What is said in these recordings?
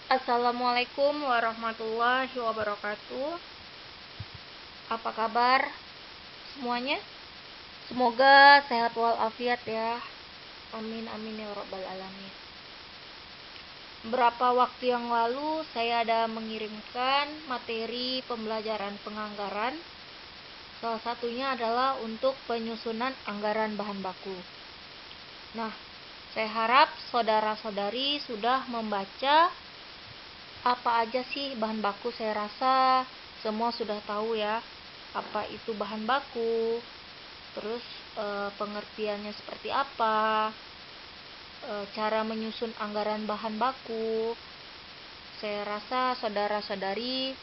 Assalamualaikum warahmatullahi wabarakatuh. Apa kabar semuanya? Semoga sehat walafiat ya. Amin amin ya rabbal alamin. Beberapa waktu yang lalu saya ada mengirimkan materi pembelajaran penganggaran. Salah satunya adalah untuk penyusunan anggaran bahan baku. Nah, saya harap saudara-saudari sudah membaca apa aja sih bahan baku. Saya rasa semua sudah tahu ya, apa itu bahan baku, terus pengertiannya seperti apa, cara menyusun anggaran bahan baku. Saya rasa saudara-saudari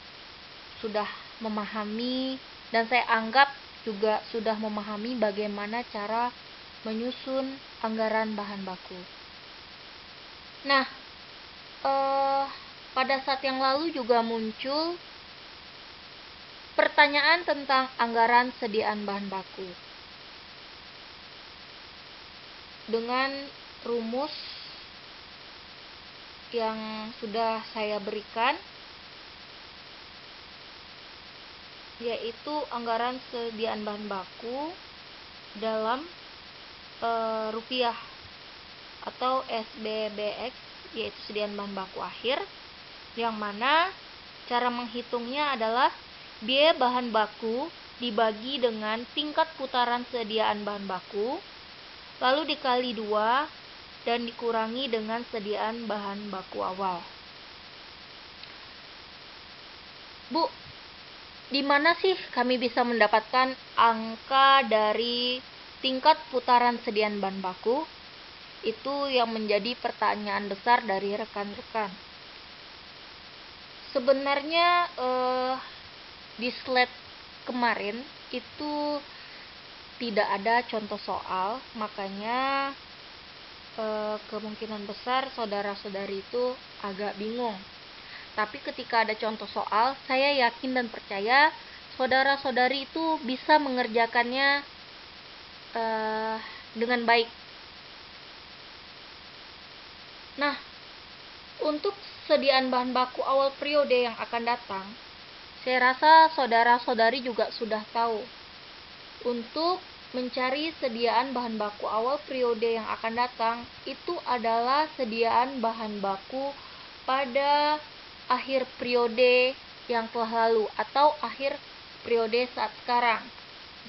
sudah memahami, dan saya anggap juga sudah memahami bagaimana cara menyusun anggaran bahan baku. Nah, pada saat yang lalu juga muncul pertanyaan tentang anggaran sediaan bahan baku. Dengan rumus yang sudah saya berikan, yaitu anggaran sediaan bahan baku dalam rupiah atau SBBX, yaitu sediaan bahan baku akhir, yang mana cara menghitungnya adalah biaya bahan baku dibagi dengan tingkat putaran sediaan bahan baku, lalu dikali 2 dan dikurangi dengan sediaan bahan baku awal. Bu, di mana sih kami bisa mendapatkan angka dari tingkat putaran sediaan bahan baku? Itu yang menjadi pertanyaan besar dari rekan-rekan. Sebenarnya di slide kemarin itu tidak ada contoh soal, makanya kemungkinan besar saudara-saudari itu agak bingung. Tapi ketika ada contoh soal, saya yakin dan percaya saudara-saudari itu bisa mengerjakannya dengan baik. Nah, untuk sediaan bahan baku awal periode yang akan datang, saya rasa saudara-saudari juga sudah tahu. Untuk mencari sediaan bahan baku awal periode yang akan datang, itu adalah sediaan bahan baku pada akhir periode yang telah lalu atau akhir periode saat sekarang.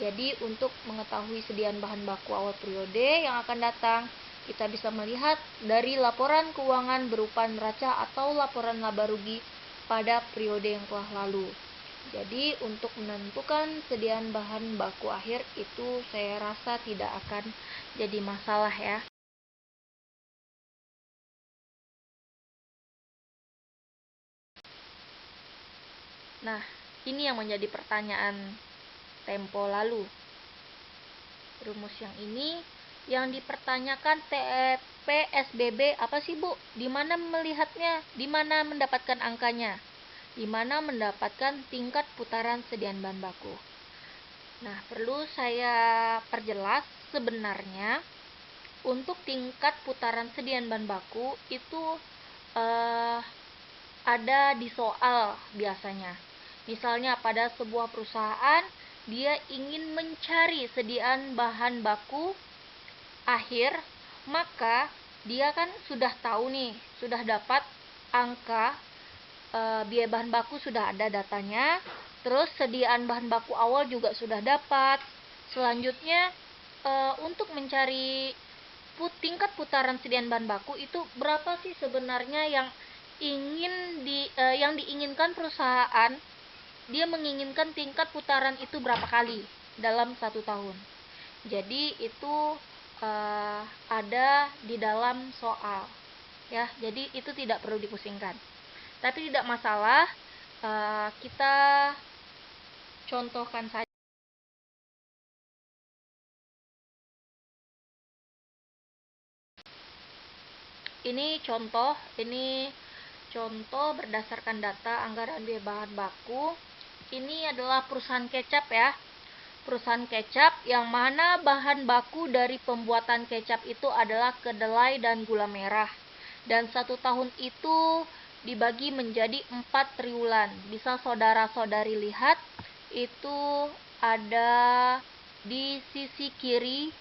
Jadi untuk mengetahui sediaan bahan baku awal periode yang akan datang, kita bisa melihat dari laporan keuangan berupa neraca atau laporan laba rugi pada periode yang telah lalu. Jadi untuk menentukan sediaan bahan baku akhir itu saya rasa tidak akan jadi masalah ya. Nah, ini yang menjadi pertanyaan tempo lalu. Rumus yang ini yang dipertanyakan PSBB apa sih Bu? Di mana melihatnya? Di mana mendapatkan angkanya? Di mana mendapatkan tingkat putaran sediaan bahan baku? Nah, perlu saya perjelas, sebenarnya untuk tingkat putaran sediaan bahan baku itu ada di soal biasanya. Misalnya pada sebuah perusahaan dia ingin mencari sediaan bahan baku akhir, maka dia kan sudah tahu nih, sudah dapat angka biaya bahan baku, sudah ada datanya, terus sediaan bahan baku awal juga sudah dapat. Selanjutnya untuk mencari tingkat putaran sediaan bahan baku itu berapa sih sebenarnya yang diinginkan perusahaan. Dia menginginkan tingkat putaran itu berapa kali dalam 1 tahun. Jadi itu ada di dalam soal ya, jadi itu tidak perlu dipusingkan. Tapi tidak masalah, kita contohkan saja. Ini contoh berdasarkan data anggaran biaya bahan baku. Ini adalah perusahaan kecap ya. Perusahaan kecap yang mana bahan baku dari pembuatan kecap itu adalah kedelai dan gula merah. Dan 1 tahun itu dibagi menjadi 4 triwulan. Bisa saudara-saudari lihat, itu ada di sisi kiri,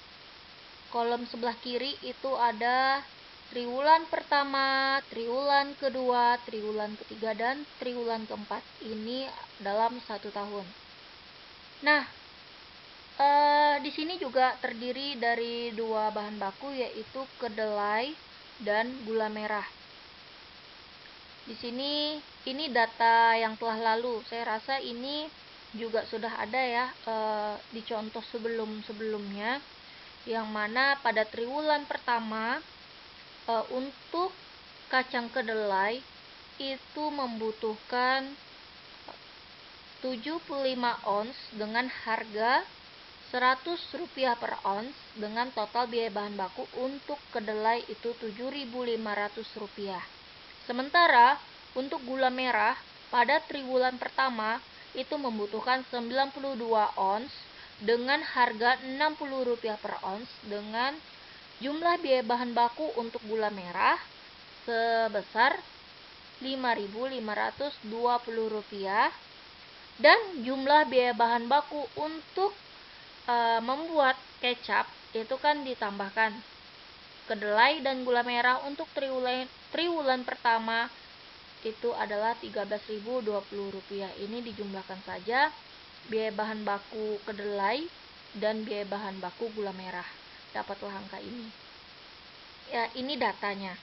kolom sebelah kiri itu ada triwulan pertama, triwulan kedua, triwulan ketiga, dan triwulan keempat. Ini dalam 1 tahun. Nah, di sini juga terdiri dari 2 bahan baku, yaitu kedelai dan gula merah. Di sini ini data yang telah lalu. Saya rasa ini juga sudah ada ya di contoh sebelum-sebelumnya, yang mana pada triwulan pertama untuk kacang kedelai itu membutuhkan 75 ons dengan harga Rp100 per ons, dengan total biaya bahan baku untuk kedelai itu Rp7.500. Sementara untuk gula merah pada triwulan pertama itu membutuhkan 92 ons dengan harga Rp60 per ons, dengan jumlah biaya bahan baku untuk gula merah sebesar Rp5.520, dan jumlah biaya bahan baku untuk membuat kecap itu kan ditambahkan kedelai dan gula merah untuk triwulan pertama itu adalah Rp13.020. Ini dijumlahkan saja biaya bahan baku kedelai dan biaya bahan baku gula merah. Dapatlah angka ini. Ya, ini datanya.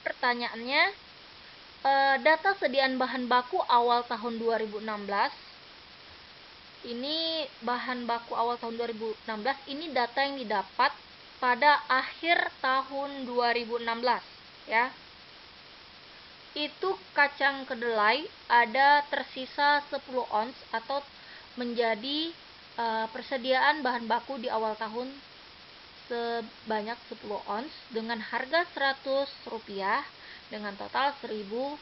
Pertanyaannya, data sediaan bahan baku awal tahun 2016. Ini bahan baku awal tahun 2016, ini data yang didapat pada akhir tahun 2016 ya. Itu kacang kedelai ada tersisa 10 ons atau menjadi persediaan bahan baku di awal tahun sebanyak 10 ons dengan harga Rp100 dengan total Rp1.000.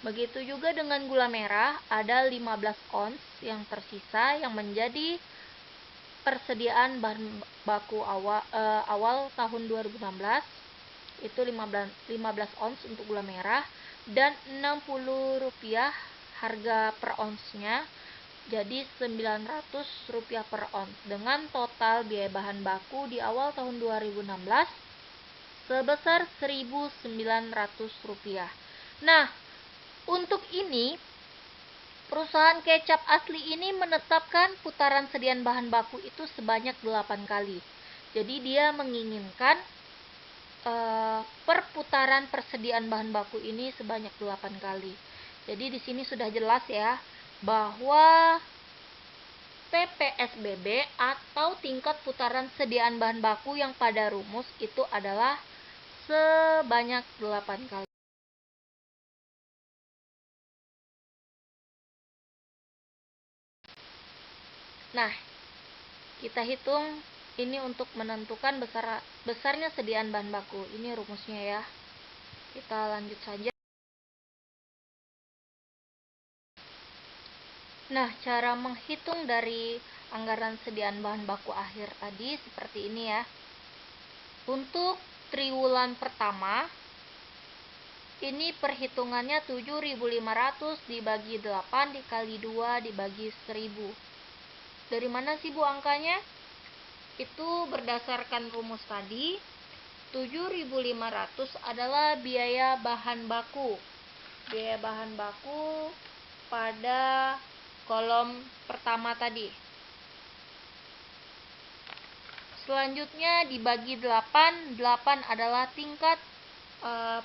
Begitu juga dengan gula merah, ada 15 ons yang tersisa yang menjadi persediaan bahan baku awal tahun 2016. Itu 15 ons untuk gula merah dan Rp60 harga per onsnya, jadi Rp900 per ons, dengan total biaya bahan baku di awal tahun 2016 sebesar Rp1.900. Nah, untuk ini, perusahaan kecap asli ini menetapkan putaran sediaan bahan baku itu sebanyak 8 kali. Jadi dia menginginkan perputaran persediaan bahan baku ini sebanyak 8 kali. Jadi di sini sudah jelas ya bahwa TPSBB atau tingkat putaran sediaan bahan baku yang pada rumus itu adalah sebanyak 8 kali. Nah, kita hitung ini untuk menentukan besarnya sediaan bahan baku. Ini rumusnya ya. Kita lanjut saja. Nah, cara menghitung dari anggaran sediaan bahan baku akhir tadi seperti ini ya. Untuk triwulan pertama, ini perhitungannya 7.500 dibagi 8 dikali 2 dibagi 1.000. Dari mana sih Bu angkanya? Itu berdasarkan rumus tadi. 7.500 adalah biaya bahan baku. Biaya bahan baku pada kolom pertama tadi. Selanjutnya dibagi 8. 8 adalah tingkat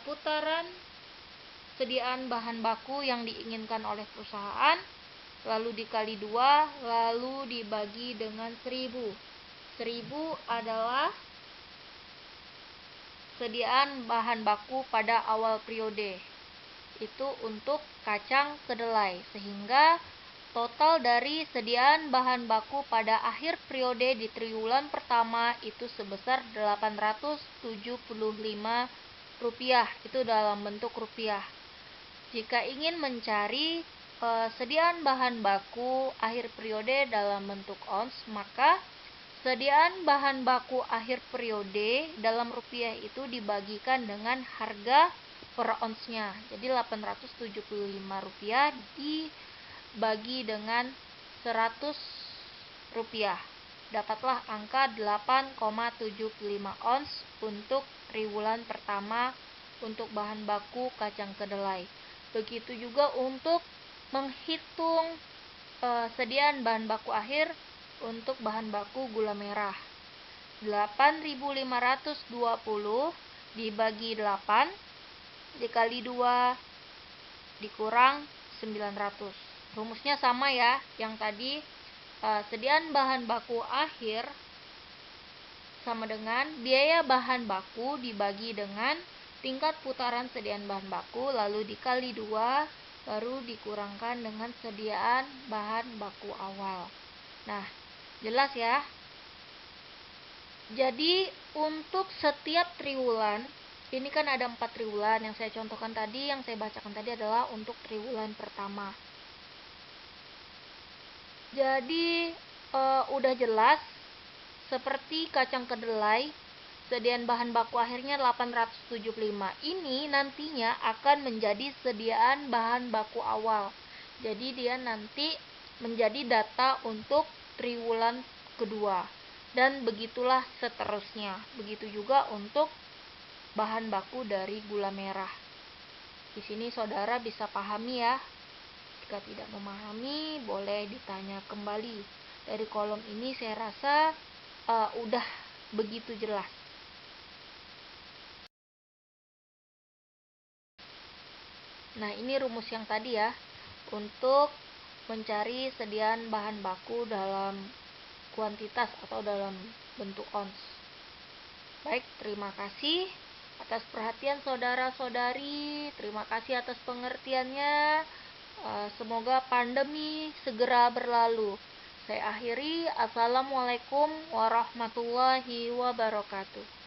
putaran sediaan bahan baku yang diinginkan oleh perusahaan, lalu dikali 2, lalu dibagi dengan 1.000. 1.000 adalah sediaan bahan baku pada awal periode. Itu untuk kacang kedelai, sehingga total dari sediaan bahan baku pada akhir periode di triwulan pertama itu sebesar Rp875. Itu dalam bentuk rupiah. Jika ingin mencari sediaan bahan baku akhir periode dalam bentuk ons, maka Persediaan bahan baku akhir periode dalam rupiah itu dibagikan dengan harga per onsnya. Jadi Rp875 dibagi dengan Rp100. Dapatlah angka 8,75 ons untuk triwulan pertama untuk bahan baku kacang kedelai. Begitu juga untuk menghitung sediaan bahan baku akhir untuk bahan baku gula merah. 8.520 dibagi 8 dikali 2 dikurang 900. Rumusnya sama ya, yang tadi sediaan bahan baku akhir sama dengan biaya bahan baku dibagi dengan tingkat putaran sediaan bahan baku, lalu dikali 2, baru dikurangkan dengan sediaan bahan baku awal. Nah, jelas ya. Jadi, untuk setiap triwulan, ini kan ada 4 triwulan. Yang saya contohkan tadi, yang saya bacakan tadi adalah untuk triwulan pertama. Jadi, udah jelas, seperti kacang kedelai, sediaan bahan baku akhirnya 875. Ini nantinya akan menjadi sediaan bahan baku awal. Jadi dia nanti menjadi data untuk triwulan kedua. Dan begitulah seterusnya. Begitu juga untuk bahan baku dari gula merah. Di sini saudara bisa pahami ya. Jika tidak memahami, boleh ditanya kembali. Dari kolom ini saya rasa udah begitu jelas. Nah, ini rumus yang tadi ya, untuk mencari sediaan bahan baku dalam kuantitas atau dalam bentuk ons. Baik, terima kasih atas perhatian saudara-saudari. Terima kasih atas pengertiannya. Semoga pandemi segera berlalu. Saya akhiri. Assalamualaikum warahmatullahi wabarakatuh.